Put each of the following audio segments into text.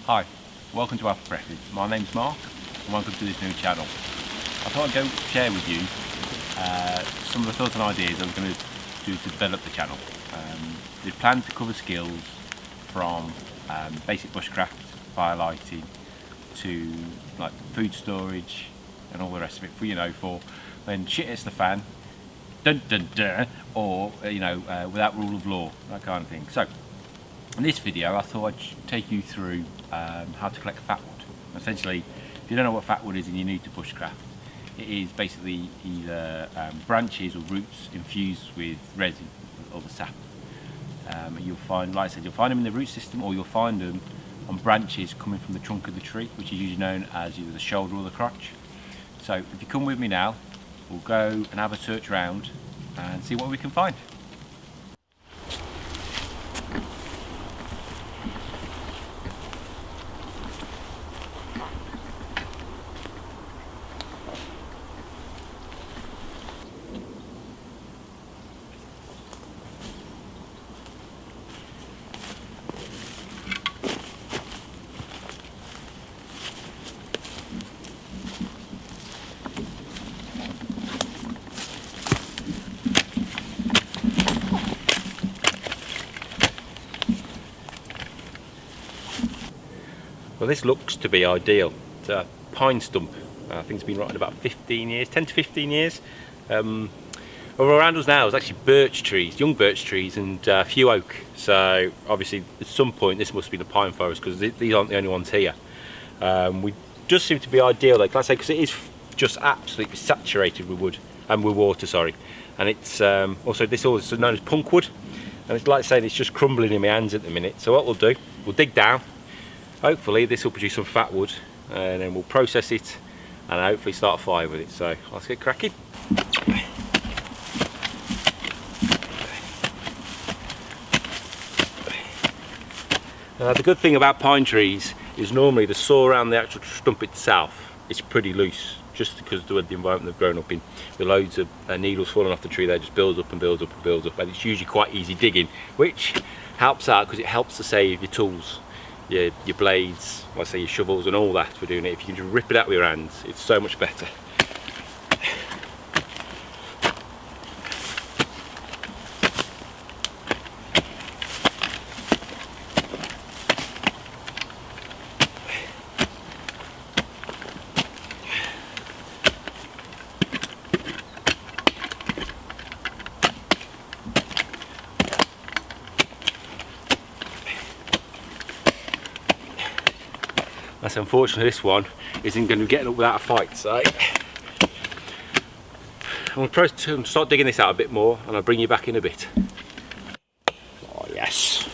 Hi, welcome to After Breakfast. My name's Mark and welcome to this new channel. I thought I'd go share with you some of the thoughts and ideas I'm going to do to develop the channel. We plan to cover skills from basic bushcraft, firelighting, to like food storage and all the rest of it, for when shit hits the fan, dun dun dun, or without rule of law, that kind of thing. So in this video I thought I'd take you through how to collect fatwood. Essentially, if you don't know what fatwood is and you're new to bushcraft, it is basically either branches or roots infused with resin or the sap. You'll find, like I said, you'll find them in the root system, or you'll find them on branches coming from the trunk of the tree, which is usually known as either the shoulder or the crotch. So if you come with me now, we'll go and have a search round and see what we can find. Well, this looks to be ideal. It's a pine stump. I think it's been rotted about 15 years, 10 to 15 years. Well, around us now is actually birch trees, young birch trees, and a few oak. So obviously at some point this must be the pine forest, because these aren't the only ones here. We just seem to be ideal, like I say, because it is just absolutely saturated with wood and with water. Sorry, and it's also known as punkwood, and it's like saying it's just crumbling in my hands at the minute. So what we'll do, we'll dig down. Hopefully this will produce some fatwood, and then we'll process it and hopefully start a fire with it. So let's get cracking. The good thing about pine trees is normally the saw around the actual stump itself is pretty loose, just because of the environment they've grown up in, with loads of needles falling off the tree. They just builds up and builds up and builds up, and it's usually quite easy digging, which helps out because it helps to save your tools. Your blades, let's say your shovels and all that for doing it. If you can just rip it out with your hands, it's so much better. That's unfortunately, this one isn't going to be getting up without a fight, so I'm going to try to start digging this out a bit more, and I'll bring you back in a bit. Oh yes.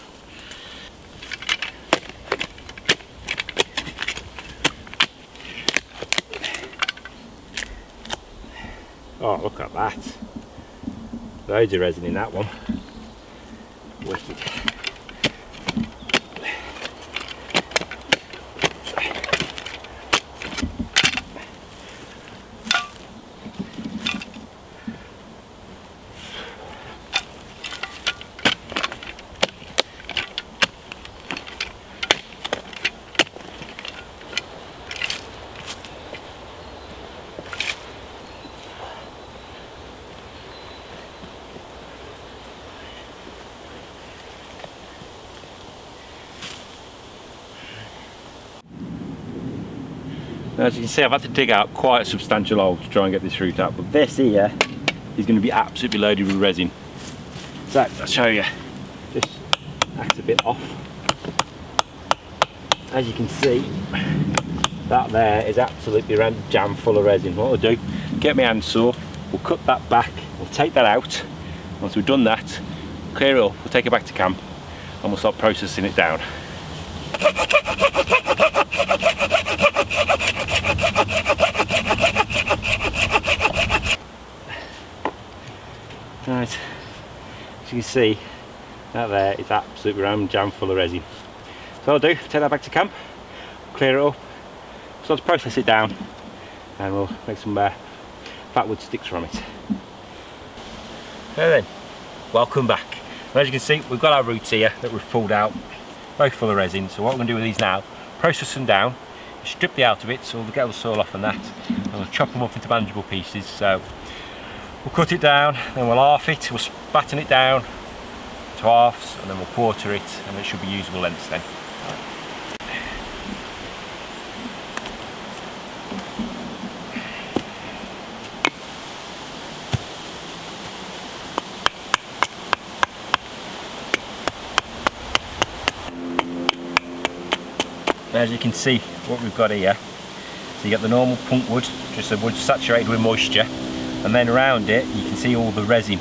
Oh, look at that. Loads of resin in that one. Wicked. As you can see, I've had to dig out quite a substantial hole to try and get this root out, but this here is going to be absolutely loaded with resin. So I'll show you. This acts a bit off. As you can see, that there is absolutely jam full of resin. What we'll do, get my handsaw, we'll cut that back, we'll take that out. Once we've done that, clear it up, we'll take it back to camp and we'll start processing it down. Right, as you can see, that there is absolutely jam full of resin. So I'll do, take that back to camp, clear it up, start to process it down, and we'll make some fatwood sticks from it. Now then, welcome back. And as you can see, we've got our roots here that we've pulled out, both full of resin. So what we're going to do with these now, process them down, strip the out of it so we'll get all the soil off and that, and we'll chop them up into manageable pieces. So we'll cut it down, then we'll half it, we'll batten it down to halves, and then we'll quarter it, and it should be usable lengths then. As you can see what we've got here, so you get the normal punk wood, just a wood saturated with moisture, and then around it you can see all the resin,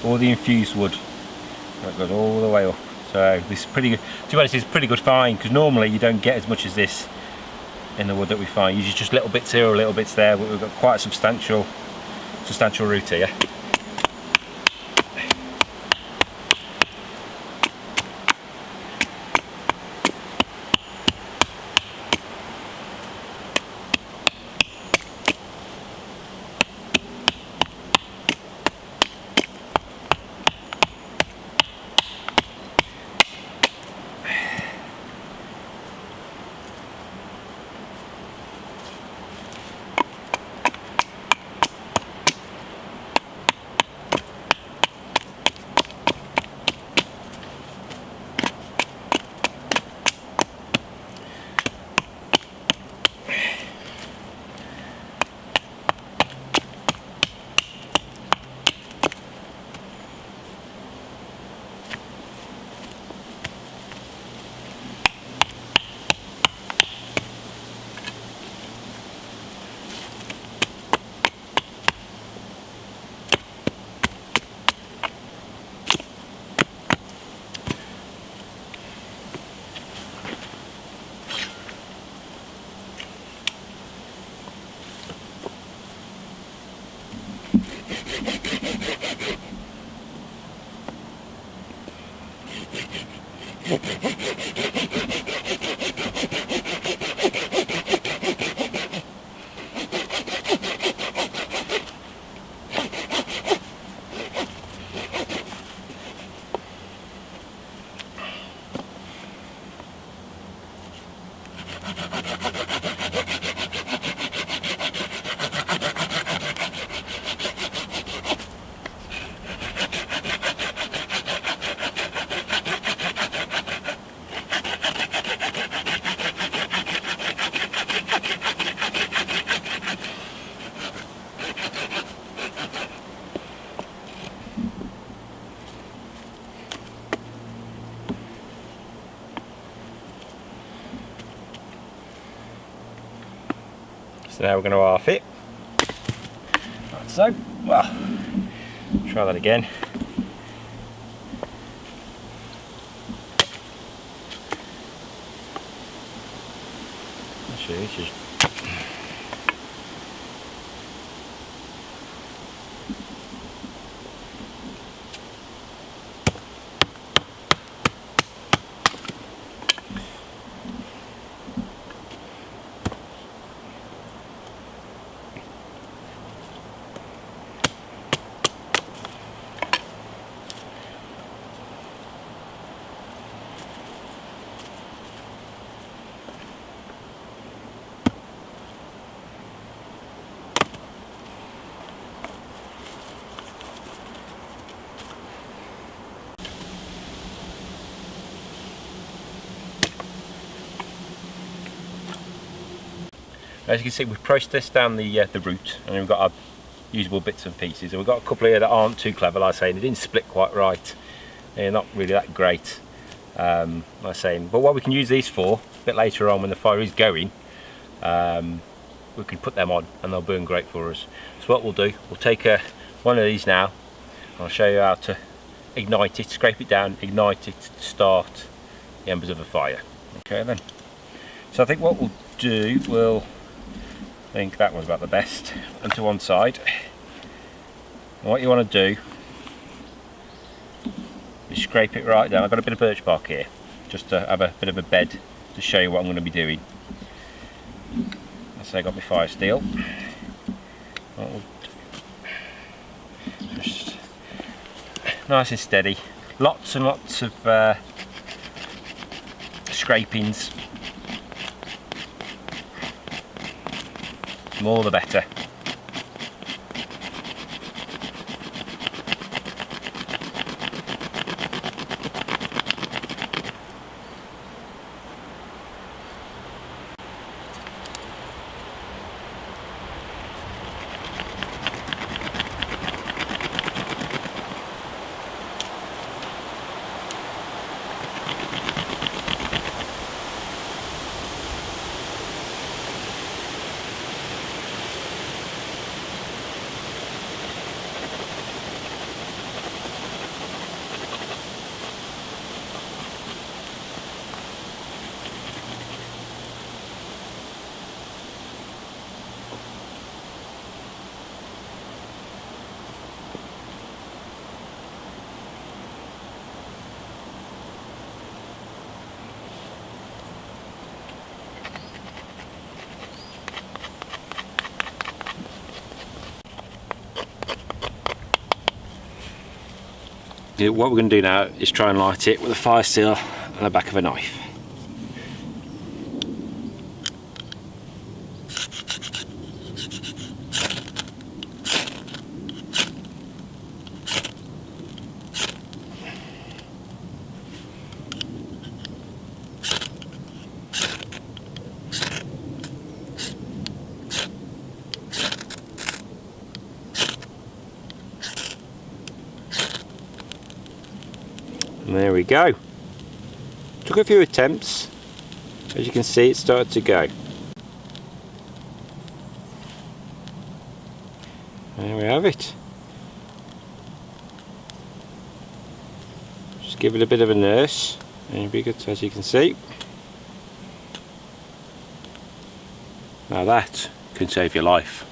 all the infused wood that goes all the way up. So this is pretty good. To be honest, it's a pretty good find, because normally you don't get as much as this in the wood that we find. Usually just little bits here or little bits there, but we've got quite a substantial root here. So now we're going to half it, like so. Well, try that again. Actually, this is as you can see, we've processed down the root, and we've got our usable bits and pieces. And we've got a couple here that aren't too clever, like I say, they didn't split quite right. They're not really that great, like I say. But what we can use these for, a bit later on when the fire is going, we can put them on and they'll burn great for us. So what we'll do, we'll take one of these now, and I'll show you how to ignite it, scrape it down, ignite it to start the embers of a fire. Okay then. So I think what we'll do, I think that was about the best, and to one side. And what you want to do is scrape it right down. I've got a bit of birch bark here, just to have a bit of a bed to show you what I'm going to be doing. So I got my fire steel. Just nice and steady. Lots and lots of scrapings The more the better. What we're going to do now is try and light it with a fire steel and the back of a knife. And there we go. Took a few attempts. As you can see, it started to go. There we have it. Just give it a bit of a nurse. There we go, as you can see. Now that can save your life.